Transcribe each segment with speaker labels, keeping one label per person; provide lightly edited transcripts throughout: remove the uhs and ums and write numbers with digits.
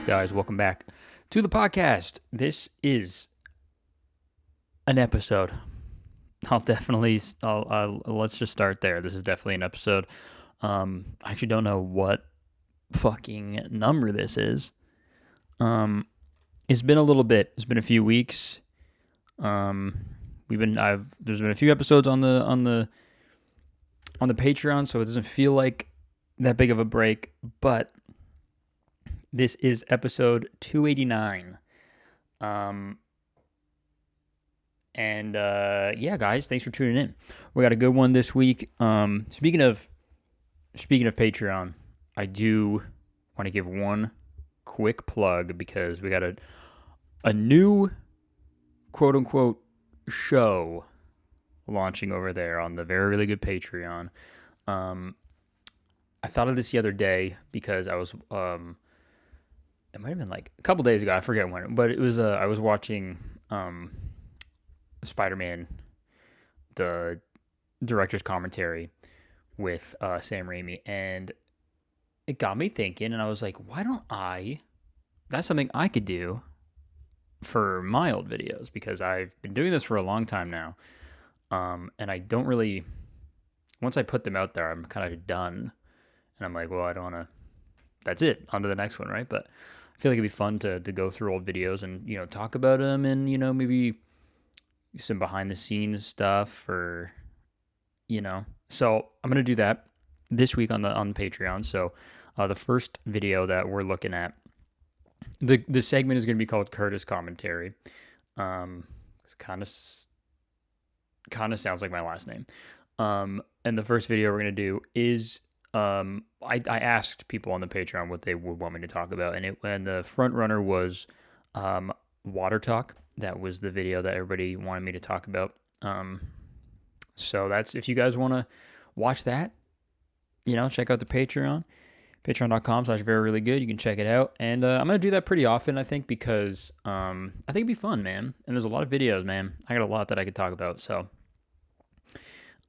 Speaker 1: guys? Welcome back to the podcast. This is an episode. Let's just start there. This is definitely an episode. I actually don't know what fucking number this is. It's been a little bit. It's been a few weeks. There's been a few episodes on the Patreon, so it doesn't feel like that big of a break, but this is episode 289. Yeah, guys, thanks for tuning in. We got a good one this week. Speaking of Patreon, I do want to give one quick plug because we got a new quote unquote show launching over there on the very really good Patreon. I thought of this the other day because I was it might have been like a couple days ago, I forget when, but it was I was watching Spider-Man, the director's commentary with Sam Raimi, and it got me thinking, and I was like, why don't that's something I could do for my old videos, because I've been doing this for a long time now, and I don't really, once I put them out there, I'm kind of done, and I'm like, well, I don't want to, that's it, on to the next one, right? But I feel like it'd be fun to go through old videos and, talk about them and, maybe some behind the scenes stuff or, So I'm going to do that this week on Patreon. So the first video that we're looking at, the segment is going to be called Curtis Commentary. It's kind of sounds like my last name. And the first video we're going to do is I asked people on the Patreon what they would want me to talk about, and the front runner was water talk. That was the video that everybody wanted me to talk about. So that's, if you guys want to watch that, check out the Patreon, patreon.com/veryreallygood. You can check it out, and I'm gonna do that pretty often, I think, because I think it'd be fun, man. And there's a lot of videos, man. I got a lot that I could talk about, so.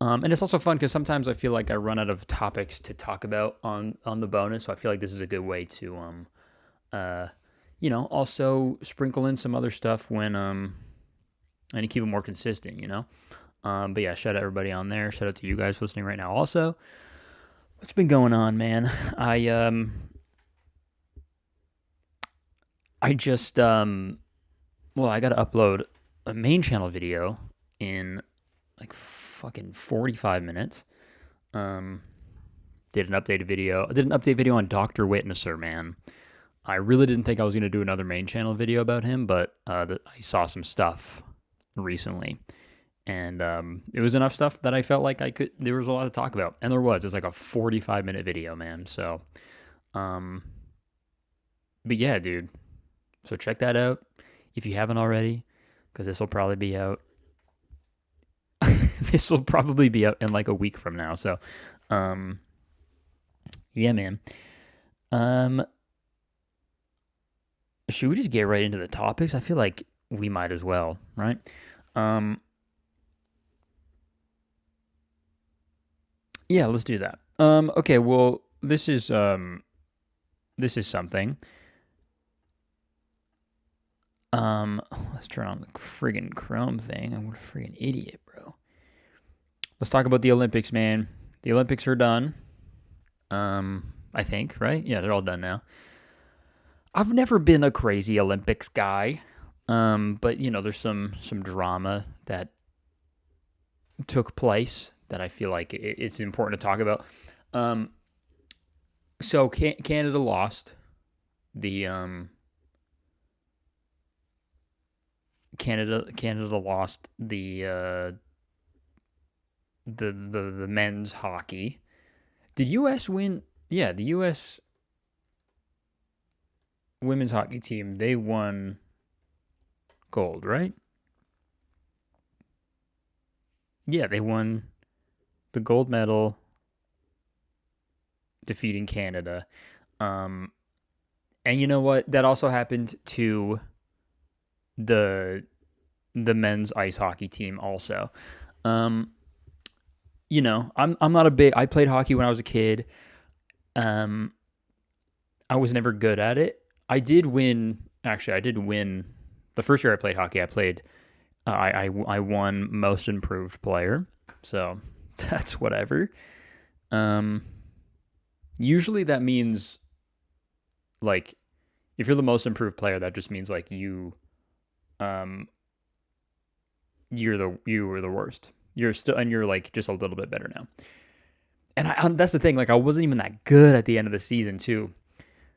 Speaker 1: And it's also fun because sometimes I feel like I run out of topics to talk about on the bonus, so I feel like this is a good way to, also sprinkle in some other stuff when, and keep it more consistent, But yeah, shout out everybody on there. Shout out to you guys listening right now. Also, what's been going on, man? I just, I got to upload a main channel video in like fucking 45 minutes. Did an update video on Dr. Witnesser, man. I really didn't think I was going to do another main channel video about him, but I saw some stuff recently, and it was enough stuff that I felt like there was a lot to talk about, and there was. It's like a 45-minute video, man. So, but yeah, dude. So check that out if you haven't already, because this will probably be out. This will probably be out in like a week from now. So, yeah, man. Should we just get right into the topics? I feel like we might as well, right? Yeah, let's do that. Okay, well, this is something. Let's turn on the friggin' Chrome thing. I'm a friggin' idiot, bro. Let's talk about the Olympics, man. The Olympics are done. I think, right? Yeah, they're all done now. I've never been a crazy Olympics guy. But there's some drama that took place that I feel like it's important to talk about. So Canada lost the Canada lost the men's hockey. Did US win? Yeah, the US women's hockey team, they won gold, right? Yeah, they won the gold medal, defeating Canada. And you know what? That also happened to the men's ice hockey team also. I'm not a big, I played hockey when I was a kid. I was never good at it. I did win. Actually, I did win. The first year I played hockey, I won most improved player. So that's whatever. Um, Usually that means like if you're the most improved player, that just means like um, you were the worst. You're still and you're like just a little bit better now. And that's the thing. Like I wasn't even that good at the end of the season too.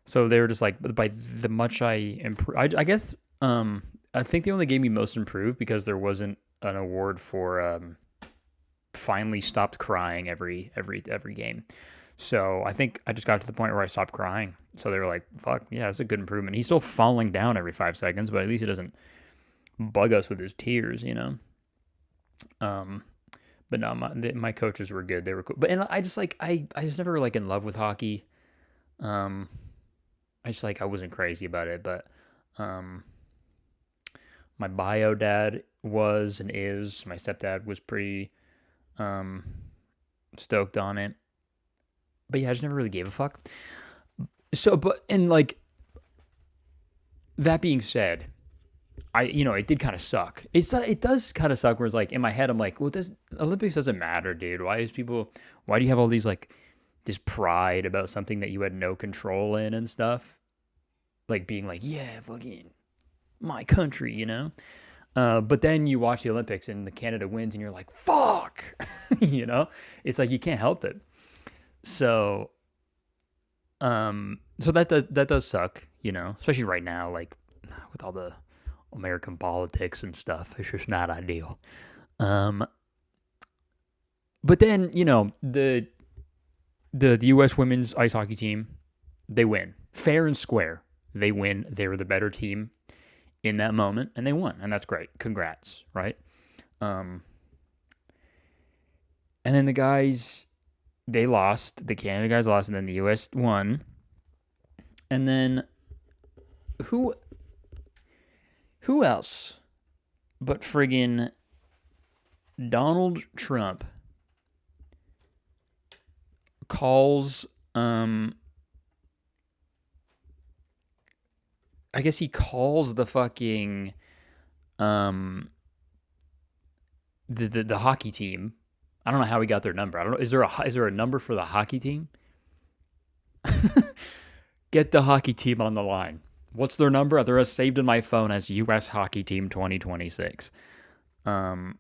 Speaker 1: So they were just like by the much I improved. I guess I think they only gave me most improved because there wasn't an award for finally stopped crying every game. So I think I just got to the point where I stopped crying. So they were like, "Fuck, yeah, that's a good improvement." He's still falling down every 5 seconds, but at least he doesn't bug us with his tears, you know. Um, but no, my coaches were good. They were cool. But and I just like I was never like in love with hockey. Um, I just like I wasn't crazy about it, but um, my bio dad was and is. My stepdad was pretty um stoked on it. But yeah, I just never really gave a fuck. So, but and like that being said, it did kind of suck. It does kind of suck. Where it's like in my head, I'm like, well, this Olympics doesn't matter, dude. Why do you have all these like this pride about something that you had no control in and stuff? Like being like, yeah, fucking my country, you know. But then you watch the Olympics and the Canada wins, and you're like, fuck, you know. It's like you can't help it. So, so that does suck, you know, especially right now, like with all the American politics and stuff. It's just not ideal. But then the U.S. women's ice hockey team, they win fair and square. They win. They were the better team in that moment, and they won, and that's great. Congrats, right? And then the guys. They lost. The Canada guys lost, and then the U.S. won. And then who else but friggin' Donald Trump calls I guess he calls the fucking the hockey team. I don't know how he got their number. I don't know. Is there a number for the hockey team? Get the hockey team on the line. What's their number? They're saved in my phone as U.S. Hockey Team 2026. So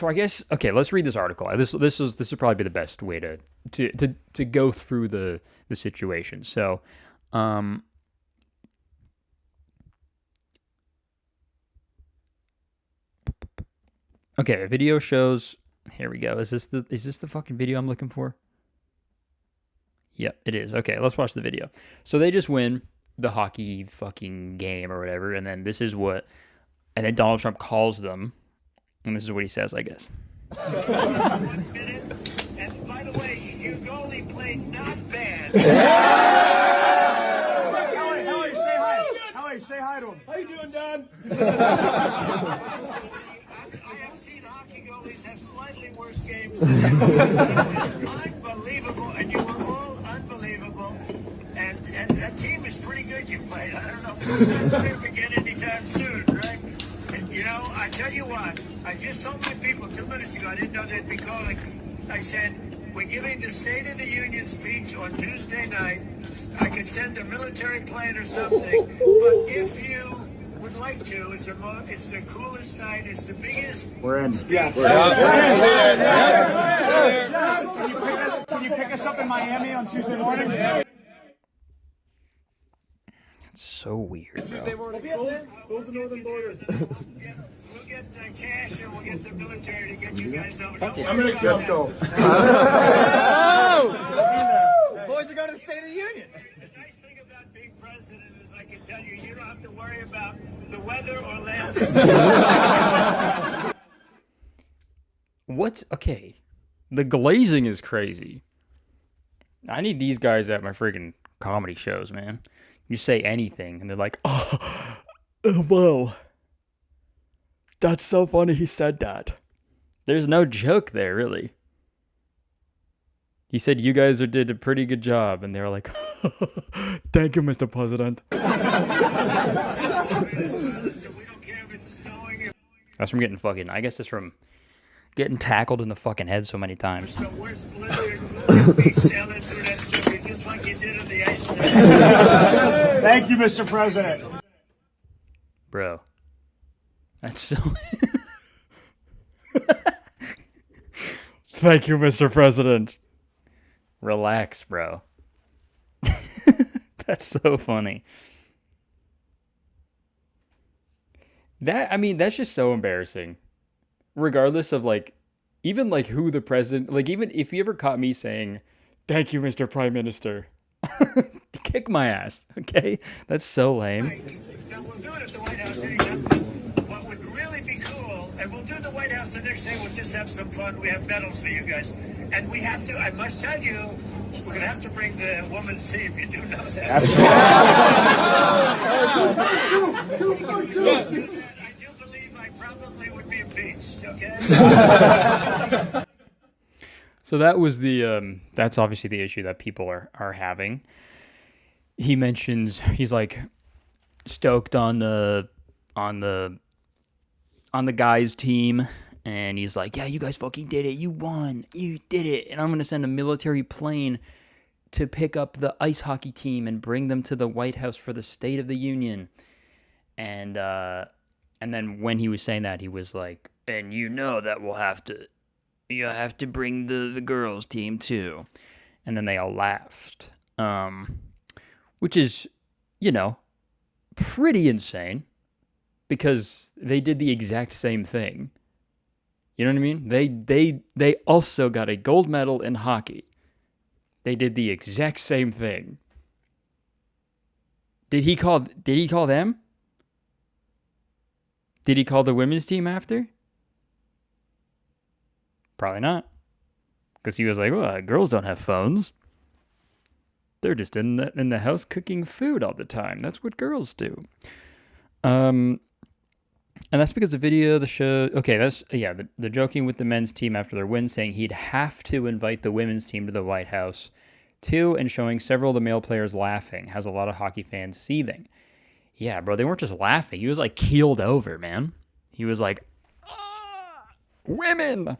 Speaker 1: I guess let's read this article. This will probably be the best way to go through the situation. So, okay, video shows. Here we go. Is this the fucking video I'm looking for? Yep, it is. Okay, let's watch the video. So they just win the hockey fucking game or whatever, and then this is what, and then Donald Trump calls them, and this is what he says, I guess.
Speaker 2: 1 minute, and by the way, your goalie played not bad.
Speaker 3: Howie, say hi. Howie, say hi to him.
Speaker 2: How you doing, Don? I have seen hockey goalies have slightly worse games. Unbelievable, and you were all unbelievable. And that team is pretty good you played. I don't know if it's not going to begin anytime soon, right? And, I tell you what, I just told my people 2 minutes ago, I didn't know they'd be calling. I said, we're giving the State of the Union speech on Tuesday night. I could send a military plane or something, but if you would like to, it's the coolest night, it's the biggest.
Speaker 3: We're in.
Speaker 2: Speech.
Speaker 3: Can you pick us up in Miami on Tuesday morning? Yeah.
Speaker 1: It's so weird,
Speaker 2: Tuesday morning. Go to the northern border. We'll get cash and we'll get the military to get you guys over.
Speaker 3: Let's go.
Speaker 4: Boys are going to the State of the Union.
Speaker 2: The nice thing about being president is I can tell you, you don't have to worry about the weather or landing.
Speaker 1: What? Okay, the glazing is crazy. I need these guys at my freaking comedy shows, man. You say anything, and they're like, "Oh, whoa, that's so funny. He said that." There's no joke there, really. He said you guys did a pretty good job, and they were like, Thank you, Mr. President.
Speaker 2: So we don't care if it's snowing.
Speaker 1: That's from getting fucking, I guess it's from getting tackled in the fucking head so many times.
Speaker 2: So we're splitting. We'll be sailing through that sugar just like you did on the ice.
Speaker 3: Thank you, Mr. President.
Speaker 1: Bro. That's so... Thank you, Mr. President. Relax, bro. That's so funny. That's just so embarrassing. Regardless of, like, even, like, who the president... Like, even if you ever caught me saying, thank you, Mr. Prime Minister. Kick my ass, okay? That's so lame.
Speaker 2: Now, we'll do it at the White House anytime. What would really be cool, and we'll do the White House the next day, we'll just have some fun. We have medals for you guys. And we have to, I must tell you, we're going to have to bring the women's team. You do know that. I do believe I probably would be impeached, okay?
Speaker 1: So that was the that's obviously the issue that people are having. He mentions he's like stoked on the guys team, and he's like, yeah, you guys fucking did it, you won, you did it, and I'm gonna send a military plane to pick up the ice hockey team and bring them to the White House for the State of the Union. And then when he was saying that, he was like, and you know that you have to bring the girls team too. And then they all laughed. Which is, pretty insane, because they did the exact same thing. You know what I mean? They also got a gold medal in hockey. They did the exact same thing. Did he call them? Did he call the women's team after? Probably not. Because he was like, well, girls don't have phones. They're just in the house cooking food all the time. That's what girls do. And that's because the show... Okay, the joking with the men's team after their win, saying he'd have to invite the women's team to the White House, too, and showing several of the male players laughing has a lot of hockey fans seething. Yeah, bro, they weren't just laughing. He was, like, keeled over, man. He was like, women!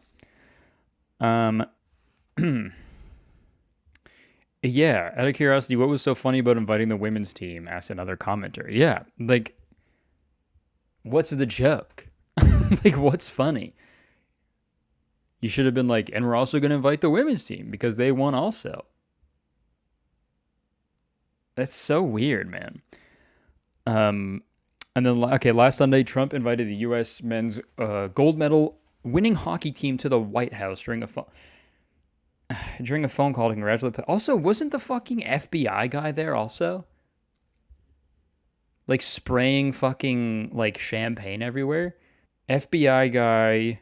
Speaker 1: Yeah, out of curiosity, what was so funny about inviting the women's team? Asked another commenter. Yeah, like, what's the joke? Like, what's funny? You should have been like, and we're also going to invite the women's team because they won also. That's so weird, man. And then, last Sunday, Trump invited the U.S. men's gold medal winning hockey team to the White House during a phone call to congratulate. Also, wasn't the fucking FBI guy there also? Like, spraying fucking, like, champagne everywhere? FBI guy,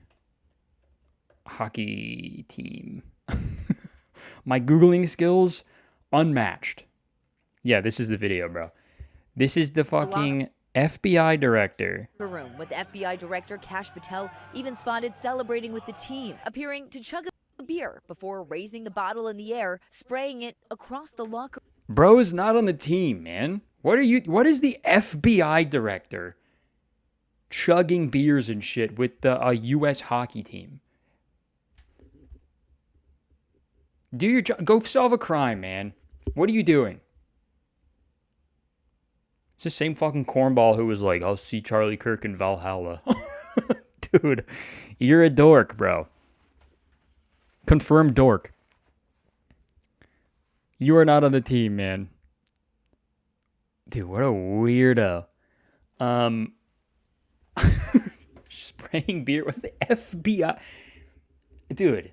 Speaker 1: hockey team. My Googling skills, unmatched. Yeah, this is the video, bro. This is the fucking FBI director.
Speaker 5: Room with FBI Director Kash Patel even spotted celebrating with the team, appearing to chug a beer before raising the bottle in the air, spraying it across the locker.
Speaker 1: Bro is not on the team, man. What is the FBI director chugging beers and shit with a U.S. hockey team? Do your job. Go solve a crime, man. What are you doing? It's the same fucking cornball who was like, I'll see Charlie Kirk in Valhalla. Dude, you're a dork, bro. Confirmed dork. You are not on the team, man. Dude, what a weirdo. Spraying beer was the FBI. Dude.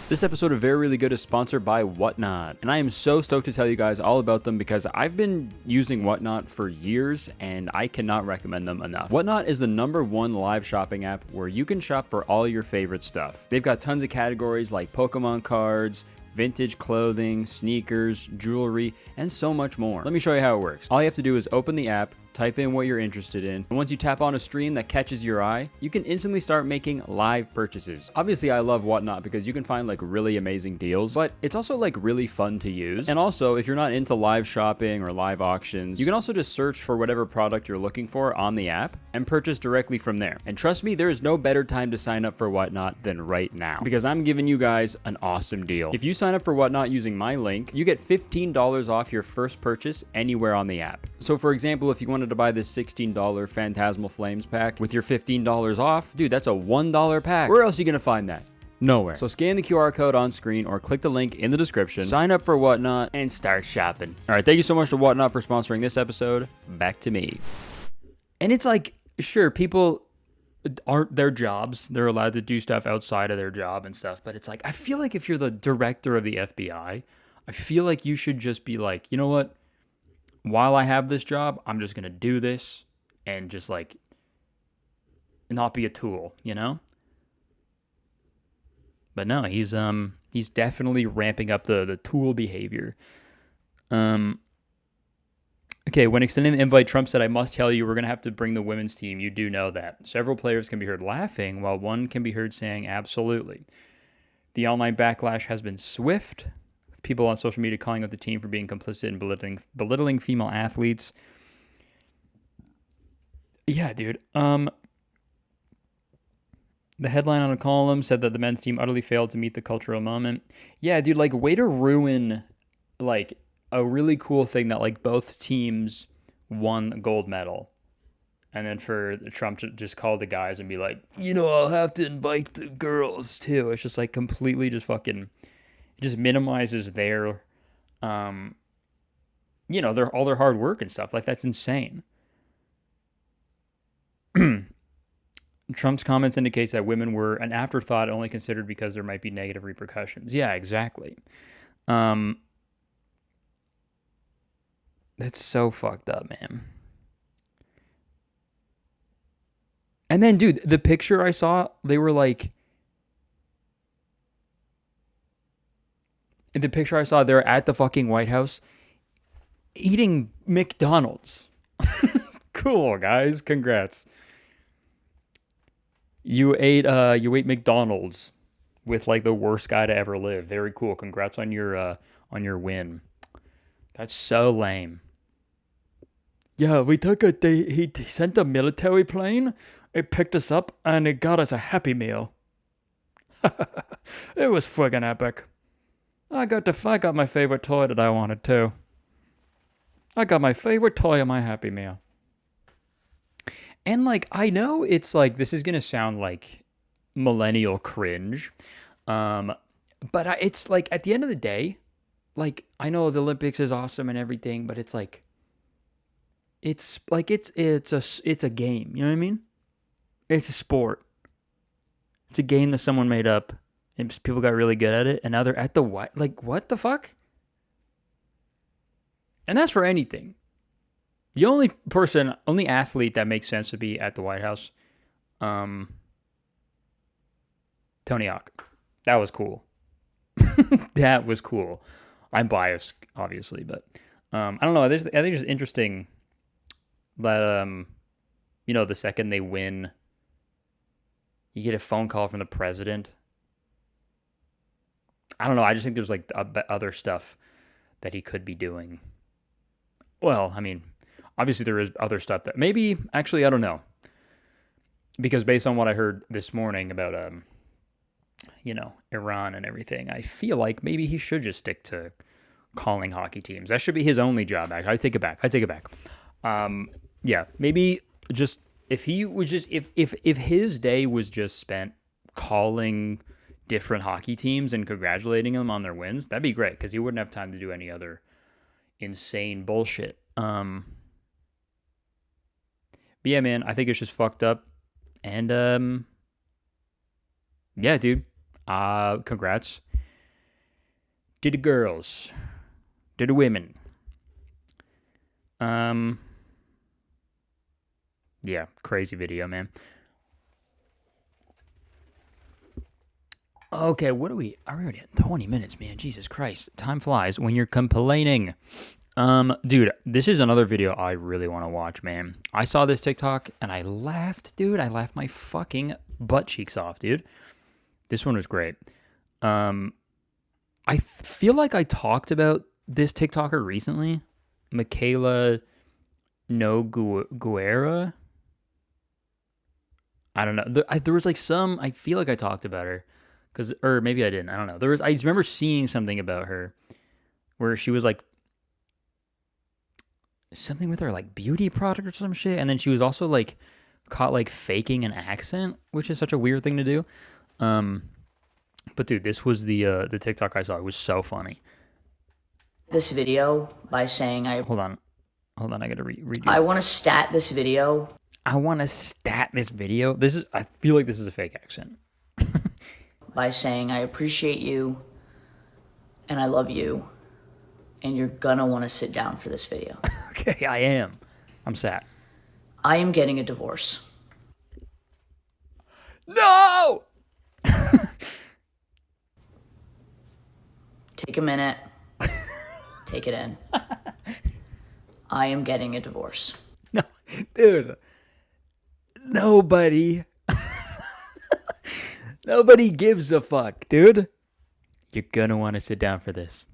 Speaker 1: This episode of Very Really Good is sponsored by Whatnot, and I am so stoked to tell you guys all about them because I've been using Whatnot for years and I cannot recommend them enough. Whatnot is the #1 live shopping app where you can shop for all your favorite stuff. They've got tons of categories like Pokemon cards, vintage clothing, sneakers, jewelry, and so much more. Let me show you how it works. All you have to do is open the app, type in what you're interested in. And once you tap on a stream that catches your eye, you can instantly start making live purchases. Obviously, I love Whatnot because you can find like really amazing deals, but it's also like really fun to use. And also, if you're not into live shopping or live auctions, you can also just search for whatever product you're looking for on the app and purchase directly from there. And trust me, there is no better time to sign up for Whatnot than right now, because I'm giving you guys an awesome deal. If you sign up for Whatnot using my link, you get $15 off your first purchase anywhere on the app. So for example, if you wanted to buy this $16 Phantasmal Flames pack with your $15 off, dude, that's a $1 pack. Where else are you gonna find that? Nowhere. So scan the QR code on screen or click the link in the description, sign up for Whatnot, and start shopping. All right, thank you so much to Whatnot for sponsoring this episode. Back to me. And it's like, sure, people aren't their jobs. They're allowed to do stuff outside of their job and stuff. But it's like, I feel like if you're the director of the FBI, I feel like you should just be like, you know what? While I have this job, I'm just going to do this and just like not be a tool, you know? But no, he's definitely ramping up the tool behavior. Okay, when extending the invite, Trump said, I must tell you, we're going to have to bring the women's team. You do know that. Several players can be heard laughing, while one can be heard saying, absolutely. The online backlash has been swift, with people on social media calling out the team for being complicit in belittling female athletes. Yeah, dude. The headline on a column said that the men's team utterly failed to meet the cultural moment. Yeah, dude, like, way to ruin, like, a really cool thing that like both teams won a gold medal, and then for Trump to just call the guys and be like, you know, I'll have to invite the girls too. It's just like completely just fucking, it just minimizes their, you know, all their hard work and stuff. Like, that's insane. Trump's comments indicates that women were an afterthought, only considered because there might be negative repercussions. Yeah, exactly. That's so fucked up, man. And then, dude, the picture I saw, they were like, in the picture I saw, they're at the fucking White House eating McDonald's. Cool, guys. Congrats. You ate McDonald's with like the worst guy to ever live. Very cool. Congrats on your win. That's so lame. Yeah, we took he sent a military plane. It picked us up and it got us a Happy Meal. It was friggin' epic. I got my favorite toy that I wanted too. I got my favorite toy on my Happy Meal. And like, I know it's like, this is gonna sound like millennial cringe, but it's like, at the end of the day, like, I know the Olympics is awesome and everything, but it's like, it's a game. You know what I mean? It's a sport. It's a game that someone made up, and people got really good at it, and now they're at the what? Like, what the fuck? And that's for anything. The only athlete that makes sense to be at the White House, Tony Hawk. That was cool. That was cool. I'm biased, obviously, but I don't know. I think it's interesting that you know, the second they win, you get a phone call from the president. I don't know. I just think there's like other stuff that he could be doing. Well, I mean, obviously there is other stuff that maybe, actually, I don't know, because based on what I heard this morning about you know, Iran and everything, I feel like maybe he should just stick to calling hockey teams. That should be his only job. I take it back. Yeah, maybe just if he was just if his day was just spent calling different hockey teams and congratulating them on their wins, that'd be great, because he wouldn't have time to do any other insane bullshit. But yeah, man, I think it's just fucked up. And yeah, dude. Congrats to the girls, to the women. Yeah, crazy video, man. Okay, what are we already at 20 minutes, man? Jesus Christ. Time flies when you're complaining. Dude, this is another video I really want to watch, man. I saw this TikTok and I laughed, dude. I laughed my fucking butt cheeks off, dude. This one was great. I feel like I talked about this TikToker recently, Mikayla Nogueira. I don't know. There was like some. I feel like I talked about her, or maybe I didn't. I don't know. I remember seeing something about her, where she was like something with her like beauty product or some shit, and then she was also like caught like faking an accent, which is such a weird thing to do. But dude, this was the TikTok I saw. It was so funny.
Speaker 6: This video by saying
Speaker 1: Hold on. I gotta read you.
Speaker 6: I want to stat this video.
Speaker 1: I want to stat this video. I feel like this is a fake accent.
Speaker 6: By saying I appreciate you and I love you and you're gonna want to sit down for this video.
Speaker 1: Okay, I am. I'm sat.
Speaker 6: I am getting a divorce.
Speaker 1: No!
Speaker 6: Take a minute. Take it in. I am getting a divorce.
Speaker 1: No, dude. Nobody gives a fuck, dude. You're gonna want to sit down for this.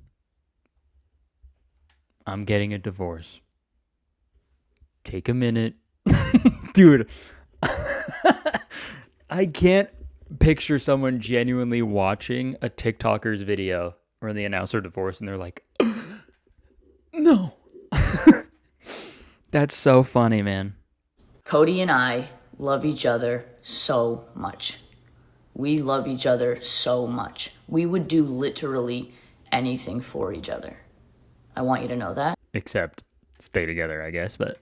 Speaker 1: I'm getting a divorce. Take a minute. Dude. I can't picture someone genuinely watching a TikToker's video where they announce their divorce and they're like, no. That's so funny, man.
Speaker 6: Cody and I love each other so much. We love each other so much. We would do literally anything for each other. I want you to know that.
Speaker 1: Except stay together, I guess, but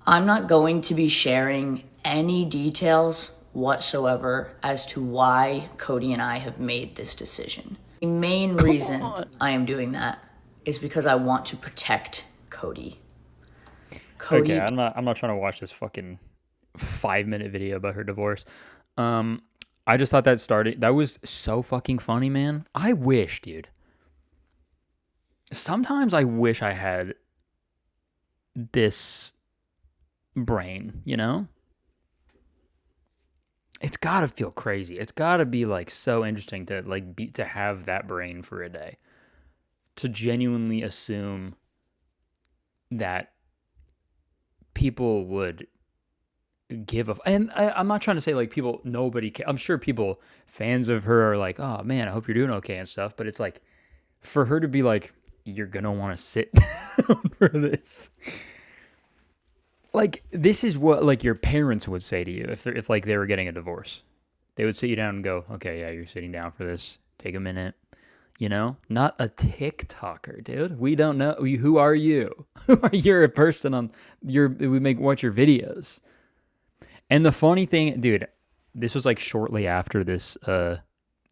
Speaker 6: I'm not going to be sharing any details whatsoever as to why Cody and I have made this decision. The main reason I am doing that is because I want to protect Cody.
Speaker 1: Okay, I'm not trying to watch this fucking 5-minute video about her divorce. I just thought that was so fucking funny, man. I wish, dude. Sometimes I wish I had this brain, you know? It's gotta feel crazy. It's gotta be like so interesting to to have that brain for a day. To genuinely assume that people would give a and I'm not trying to say like I'm sure people fans of her are like, oh man, I hope you're doing okay and stuff, but it's like for her to be like, you're gonna want to sit down for this, like this is what like your parents would say to you if like they were getting a divorce. They would sit you down and go, okay, yeah, you're sitting down for this, take a minute. You know, not a TikToker, dude. We don't know. Who are you? Who are you? A person we watch your videos. And the funny thing, dude, this was like shortly after this,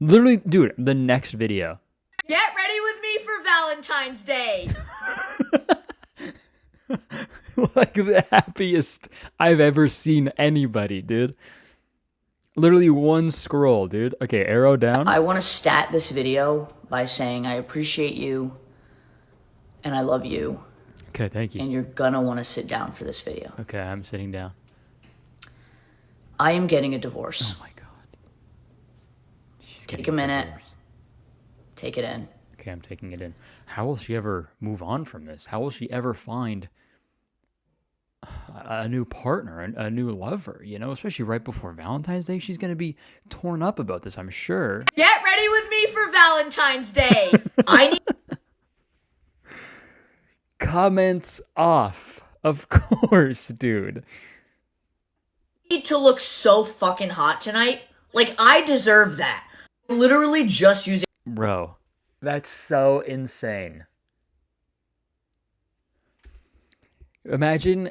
Speaker 1: literally, dude, the next video.
Speaker 7: Get ready with me for Valentine's Day.
Speaker 1: Like the happiest I've ever seen anybody, dude. Literally one scroll, dude. Okay, arrow down.
Speaker 6: I want to stat this video by saying I appreciate you and I love you.
Speaker 1: Okay, thank you.
Speaker 6: And you're gonna want to sit down for this video.
Speaker 1: Okay, I'm sitting down.
Speaker 6: I am getting a divorce.
Speaker 1: Oh my god.
Speaker 6: Take a minute. Take it in.
Speaker 1: Okay, I'm taking it in. How will she ever move on from this? How will she ever find a new partner, a new lover, you know, especially right before Valentine's Day? She's going to be torn up about this, I'm sure.
Speaker 7: Get ready with me for Valentine's Day. I need
Speaker 1: Comments off. Of course, dude.
Speaker 7: to look so fucking hot tonight. Like, I deserve that. Literally just using...
Speaker 1: Bro, that's so insane. Imagine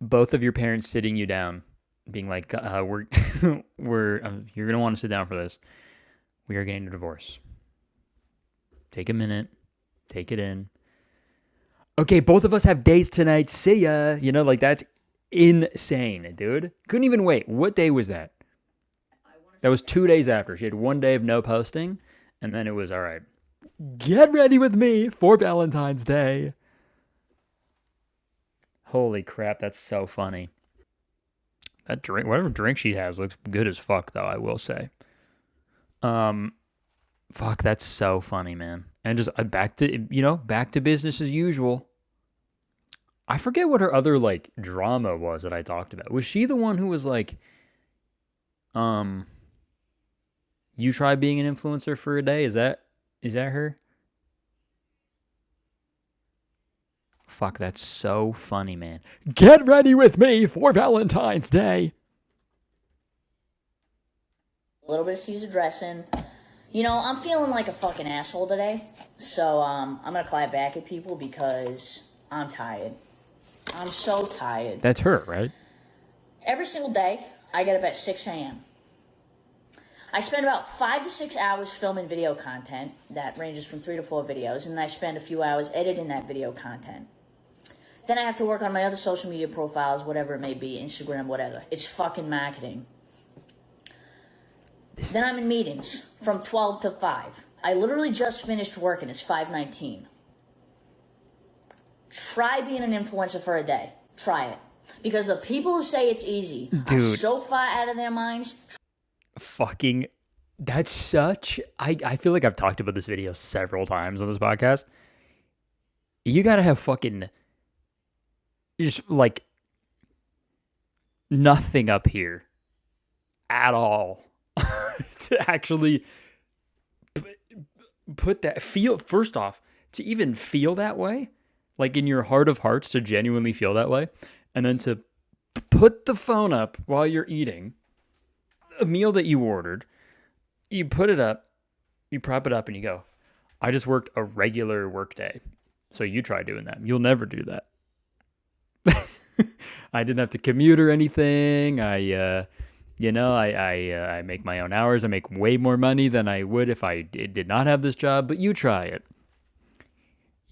Speaker 1: both of your parents sitting you down, being like, "We're, you're gonna want to sit down for this. We are getting a divorce. Take a minute, take it in. Okay, both of us have dates tonight. See ya." You know, like that's insane, dude. Couldn't even wait. What day was that? That was 2 days after. She had 1 day of no posting, and then it was all right. Get ready with me for Valentine's Day. Holy crap, that's so funny. That drink, whatever drink she has, looks good as fuck, though, I will say. Fuck, that's so funny, man. And just back to business as usual. I forget what her other like drama was that I talked about. Was she the one who was like, you try being an influencer for a day? Is that her? Fuck, that's so funny, man. Get ready with me for Valentine's Day.
Speaker 6: A little bit of Caesar dressing. You know, I'm feeling like a fucking asshole today. So, I'm gonna clap back at people because I'm tired. I'm so tired.
Speaker 1: That's her, right?
Speaker 6: Every single day, I get up at 6 a.m. I spend about 5 to 6 hours filming video content that ranges from 3 to 4 videos, and then I spend a few hours editing that video content. Then I have to work on my other social media profiles, whatever it may be, Instagram, whatever. It's fucking marketing. Then I'm in meetings from 12 to 5. I literally just finished working. It's 5:19. Try being an influencer for a day. Try it. Because the people who say it's easy are so far out of their minds.
Speaker 1: Fucking, that's such... I feel like I've talked about this video several times on this podcast. You gotta have fucking... just, like, nothing up here at all to actually put that... First off, to even feel that way, like in your heart of hearts, to genuinely feel that way, and then to put the phone up while you're eating a meal that you ordered, you put it up, you prop it up, and you go, I just worked a regular work day. So you try doing that. You'll never do that. I didn't have to commute or anything. I make my own hours. I make way more money than I would if I did not have this job, but you try it.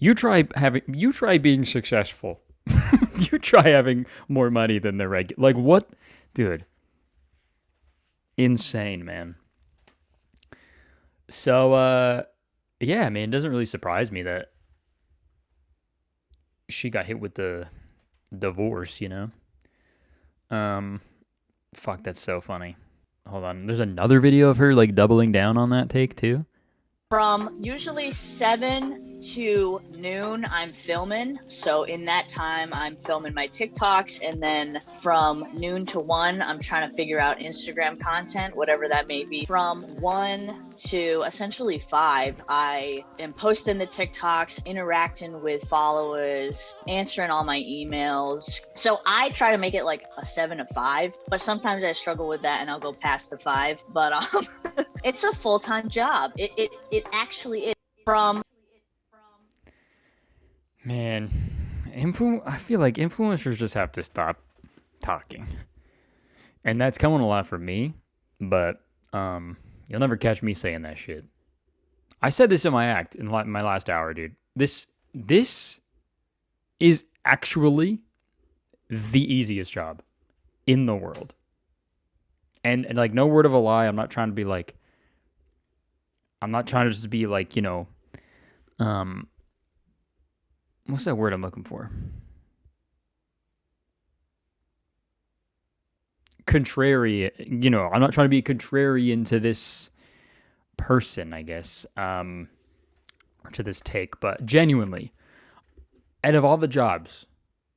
Speaker 1: You try being successful. You try having more money than the regular. Like, what? Dude. Insane, man. So, yeah, I mean, it doesn't really surprise me that she got hit with the divorce, you know? Fuck, that's so funny. Hold on. There's another video of her, like, doubling down on that take, too.
Speaker 6: From usually 7 to noon, I'm filming. So in that time, I'm filming my TikToks. And then from noon to 1, I'm trying to figure out Instagram content, whatever that may be. From 1 to essentially 5, I am posting the TikToks, interacting with followers, answering all my emails. So I try to make it like a 7 to 5, but sometimes I struggle with that and I'll go past the 5. But it's a full-time job. It actually is. From
Speaker 1: Man, I feel like influencers just have to stop talking. And that's coming a lot from me, but you'll never catch me saying that shit. I said this in my act in my last hour, dude. This is actually the easiest job in the world. And like, no word of a lie, I'm not trying to just be like, you know, what's that word I'm looking for? Contrary, you know, I'm not trying to be contrarian to this person, I guess, or to this take, but genuinely, out of all the jobs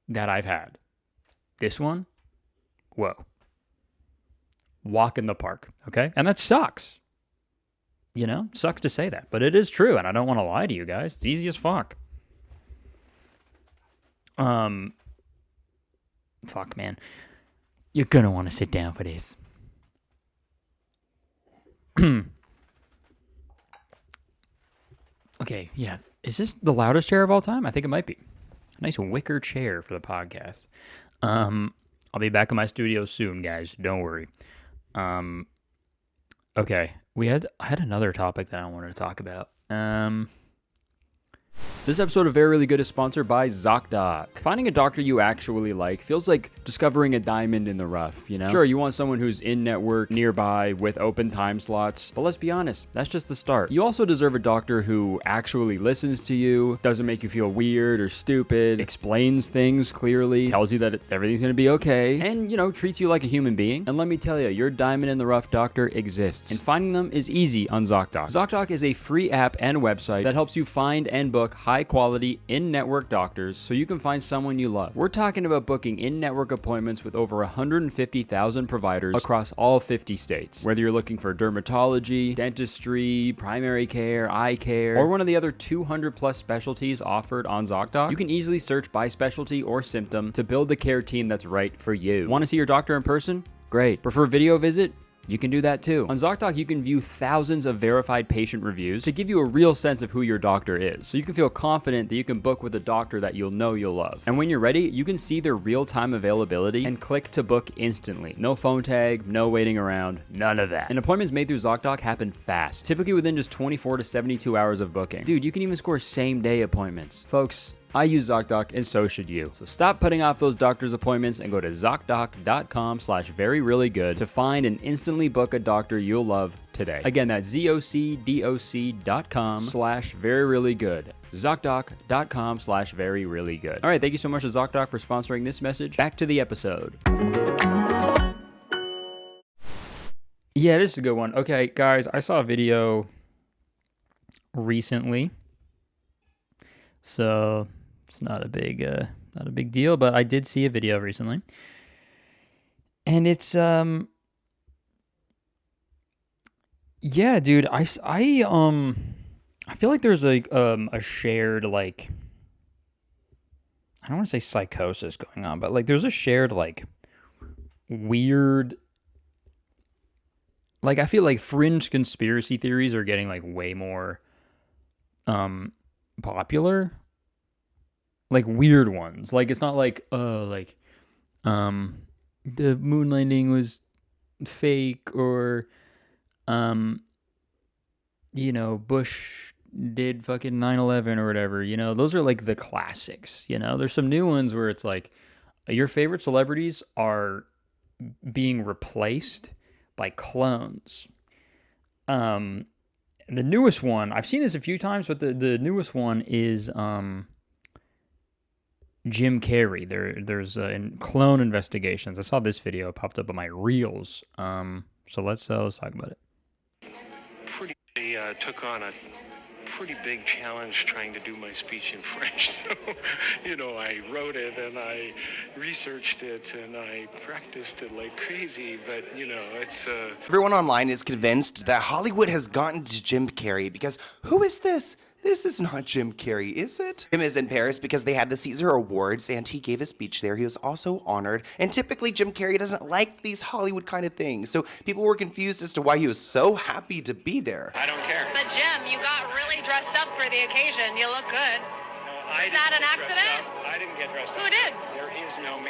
Speaker 1: that I've had, this one, whoa, walk in the park, okay? And that sucks. You know, sucks to say that, but it is true, and I don't want to lie to you guys. It's easy as fuck. Fuck, man. You're gonna want to sit down for this. Okay, yeah. Is this the loudest chair of all time? I think it might be. A nice wicker chair for the podcast. I'll be back in my studio soon, guys. Don't worry. Okay. I had another topic that I wanted to talk about. This episode of Very Really Good is sponsored by ZocDoc. Finding a doctor you actually like feels like discovering a diamond in the rough, you know? Sure, you want someone who's in-network, nearby, with open time slots, but let's be honest, that's just the start. You also deserve a doctor who actually listens to you, doesn't make you feel weird or stupid, explains things clearly, tells you that everything's gonna be okay, and, you know, treats you like a human being. And let me tell you, your diamond in the rough doctor exists, and finding them is easy on ZocDoc. ZocDoc is a free app and website that helps you find and book high-quality, in-network doctors so you can find someone you love. We're talking about booking in-network appointments with over 150,000 providers across all 50 states. Whether you're looking for dermatology, dentistry, primary care, eye care, or one of the other 200 plus specialties offered on ZocDoc, you can easily search by specialty or symptom to build the care team that's right for you. Want to see your doctor in person? Great. Prefer video visit? You can do that too. On ZocDoc, you can view thousands of verified patient reviews to give you a real sense of who your doctor is, so you can feel confident that you can book with a doctor that you'll know you'll love. And when you're ready, you can see their real-time availability and click to book instantly. No phone tag, no waiting around, none of that. And appointments made through ZocDoc happen fast, typically within just 24 to 72 hours of booking. Dude, you can even score same-day appointments. Folks, I use ZocDoc, and so should you. So stop putting off those doctor's appointments and go to ZocDoc.com/veryreallygood to find and instantly book a doctor you'll love today. Again, that's ZocDoc.com/veryreallygood. ZocDoc.com/veryreallygood. All right, thank you so much to ZocDoc for sponsoring this message. Back to the episode. Yeah, this is a good one. Okay, guys, I saw a video recently. So it's not a big deal, but I did see a video recently, and it's yeah, dude, I feel like there's like a shared, like, I don't want to say psychosis going on, but like there's a shared, like, weird, like, I feel like fringe conspiracy theories are getting like way more popular, like weird ones. Like, it's not like the moon landing was fake, or you know, Bush did fucking 9/11 or whatever, you know. Those are like the classics, you know. There's some new ones where it's like your favorite celebrities are being replaced by clones. The newest one, I've seen this a few times, but the newest one is Jim Carrey. There's clone investigations. I saw this video, it popped up on my reels. So let's talk about it.
Speaker 8: Took on a pretty big challenge trying to do my speech in French. So, you know, I wrote it and I researched it and I practiced it like crazy. But, you know, it's...
Speaker 9: Everyone online is convinced that Hollywood has gotten to Jim Carrey because who is this? This is not Jim Carrey, is it? Jim is in Paris because they had the Caesar Awards and he gave a speech there. He was also honored. And typically Jim Carrey doesn't like these Hollywood kind of things. So people were confused as to why he was so happy to be there.
Speaker 8: I don't care.
Speaker 10: But Jim, you got really dressed up for the occasion. You look good. Is that an accident?
Speaker 8: I didn't get dressed up.
Speaker 10: Who did?
Speaker 8: There is no me.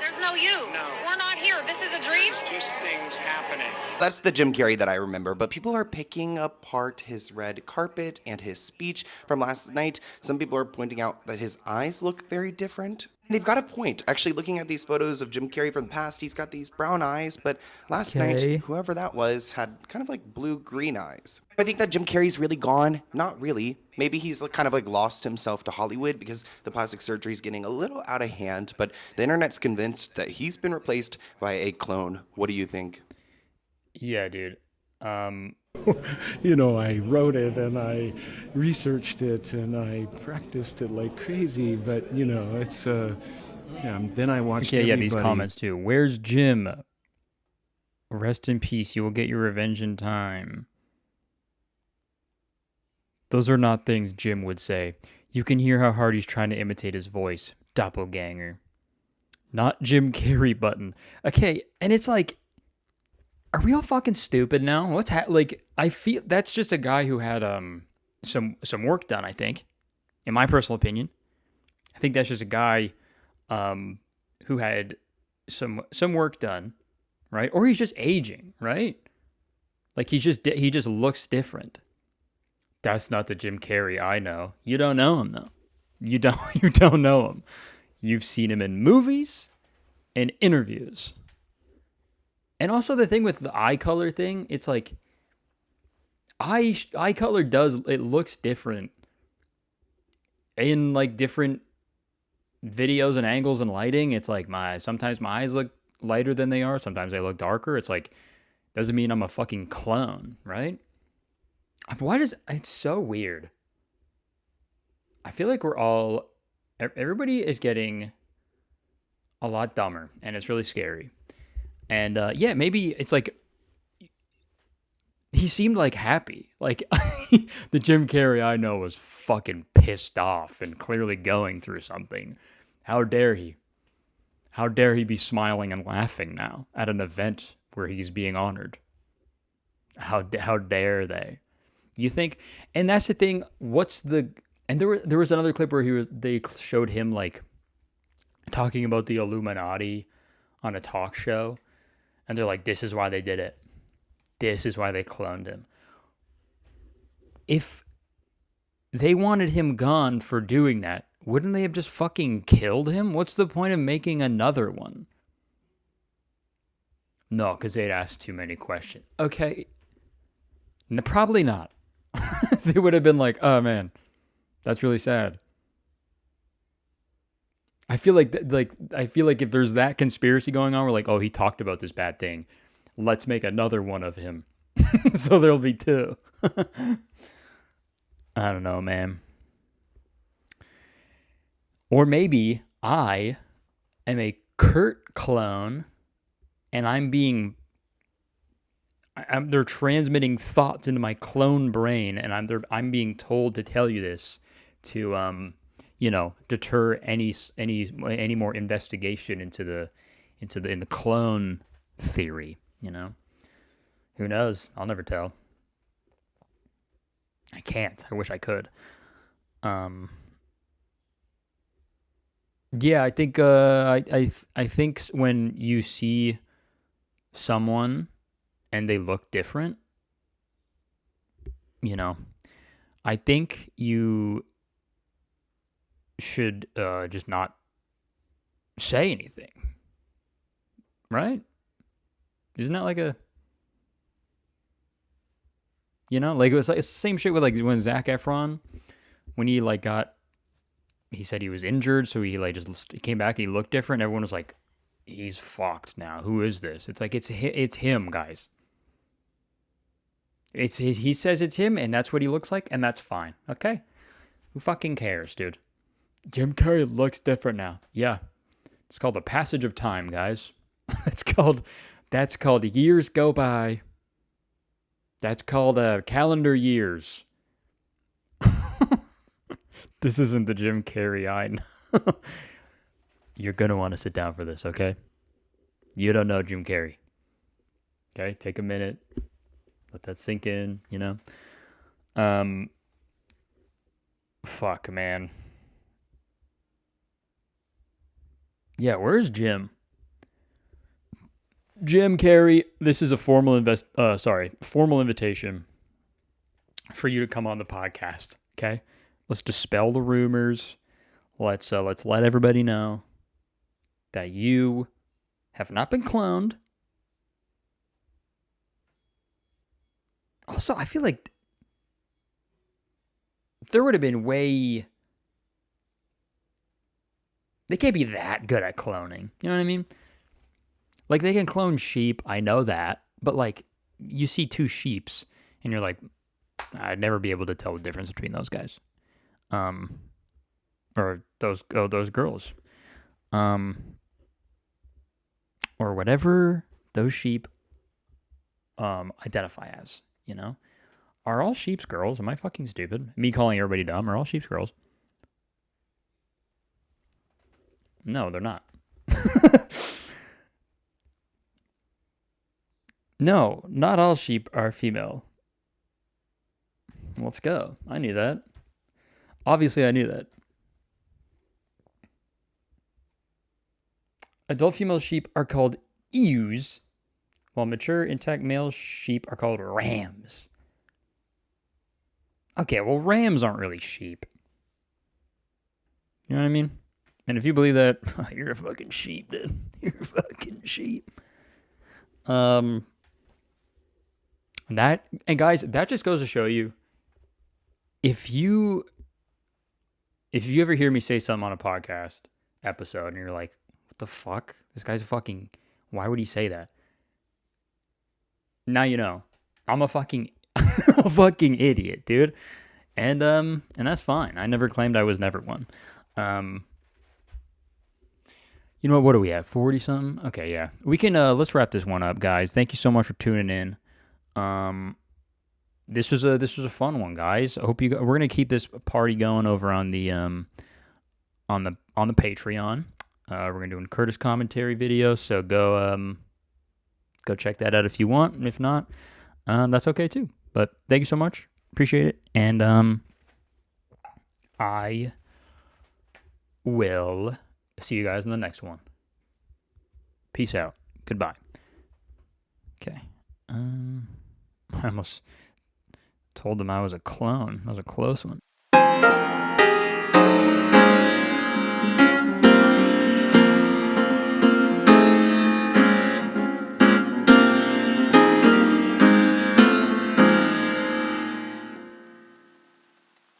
Speaker 10: There's no you.
Speaker 8: No.
Speaker 10: We're not here. This is a dream.
Speaker 8: It's just things happening.
Speaker 9: That's the Jim Carrey that I remember, but people are picking apart his red carpet and his speech from last night. Some people are pointing out that his eyes look very different. They've got a point. Actually, looking at these photos of Jim Carrey from the past, he's got these brown eyes, but last night, whoever that was had kind of like blue-green eyes. I think that Jim Carrey's really gone. Not really. Maybe he's kind of like lost himself to Hollywood because the plastic surgery is getting a little out of hand, but the internet's convinced that he's been replaced by a clone. What do you think?
Speaker 1: Yeah, dude.
Speaker 8: You know, I wrote it and I researched it and I practiced it like crazy, but, you know, it's, then I watched
Speaker 1: Okay, yeah, these comments too. Where's Jim? Rest in peace. You will get your revenge in time. Those are not things Jim would say. You can hear how hard he's trying to imitate his voice. Doppelganger. Not Jim Carrey button. Okay, and it's like, are we all fucking stupid now? Like, I feel that's just a guy who had some work done, I think. In my personal opinion. I think that's just a guy who had some work done, right? Or he's just aging, right? Like he just looks different. That's not the Jim Carrey I know. You don't know him though. You don't you don't know him. You've seen him in movies and interviews. And also the thing with the eye color thing, it's like eye color it looks different in like different videos and angles and lighting. It's like sometimes my eyes look lighter than they are, sometimes they look darker. It's like doesn't mean I'm a fucking clone, right? It's so weird. I feel like everybody is getting a lot dumber, and it's really scary. And yeah, maybe it's like he seemed like happy. Like the Jim Carrey I know was fucking pissed off and clearly going through something. How dare he? How dare he be smiling and laughing now at an event where he's being honored? How dare they? You think? And that's the thing. And there was another clip where they showed him like talking about the Illuminati on a talk show, and they're like, "This is why they did it. This is why they cloned him." If they wanted him gone for doing that, wouldn't they have just fucking killed him? What's the point of making another one? No, because they'd asked too many questions. Okay. No, probably not. They would have been like, "Oh man, that's really sad." I feel like if there's that conspiracy going on, we're like, "Oh, he talked about this bad thing. Let's make another one of him." So there'll be two. I don't know, man. Or maybe I am a Kurt clone, and they're transmitting thoughts into my clone brain, and I'm being told to tell you this to deter any more investigation into the clone theory. Who knows? I'll never tell. I can't. I wish I could. Yeah, I think I think when you see someone and they look different, I think you should just not say anything, right? Isn't that like like it's the same shit with like when Zac Efron, when he like he said he was injured, so he like just came back and he looked different. Everyone was like, he's fucked now. Who is this? It's like, it's him, guys. He says it's him, and that's what he looks like, and that's fine. Okay? Who fucking cares, dude? Jim Carrey looks different now. Yeah. It's called the passage of time, guys. That's called years go by. That's called calendar years. This isn't the Jim Carrey I know. You're going to want to sit down for this, okay? You don't know Jim Carrey. Okay? Take a minute. Let that sink in, Fuck, man. Yeah, where's Jim? Jim Carrey, this is a formal invitation for you to come on the podcast, okay? Let's dispel the rumors. Let's let everybody know that you have not been cloned. Also, I feel like there would have been they can't be that good at cloning. You know what I mean? Like, they can clone sheep, I know that, but like, you see two sheeps, and you're like, I'd never be able to tell the difference between those guys. Or those girls. Or whatever those sheep identify as, Are all sheeps girls? Am I fucking stupid? Me calling everybody dumb? Are all sheeps girls? No, they're not. No, not all sheep are female. Let's go. I knew that. Obviously, I knew that. Adult female sheep are called ewes, while mature, intact male sheep are called rams. Okay, well, rams aren't really sheep. You know what I mean? And if you believe that, you're a fucking sheep, dude. You're a fucking sheep. That, and guys, that just goes to show you, if you ever hear me say something on a podcast episode and you're like, what the fuck? This guy's a fucking, why would he say that? Now you know. I'm a fucking a fucking idiot, dude. And that's fine. I never claimed I was never one. You know what do we have? 40 something? Okay, yeah. We can let's wrap this one up, guys. Thank you so much for tuning in. This was a fun one, guys. I hope we're going to keep this party going over on the Patreon. We're going to do a Curtis commentary video, so go check that out if you want. And if not, that's okay too. But thank you so much. Appreciate it. And I will see you guys in the next one. Peace out. Goodbye. Okay. I almost told them I was a clone. That was a close one.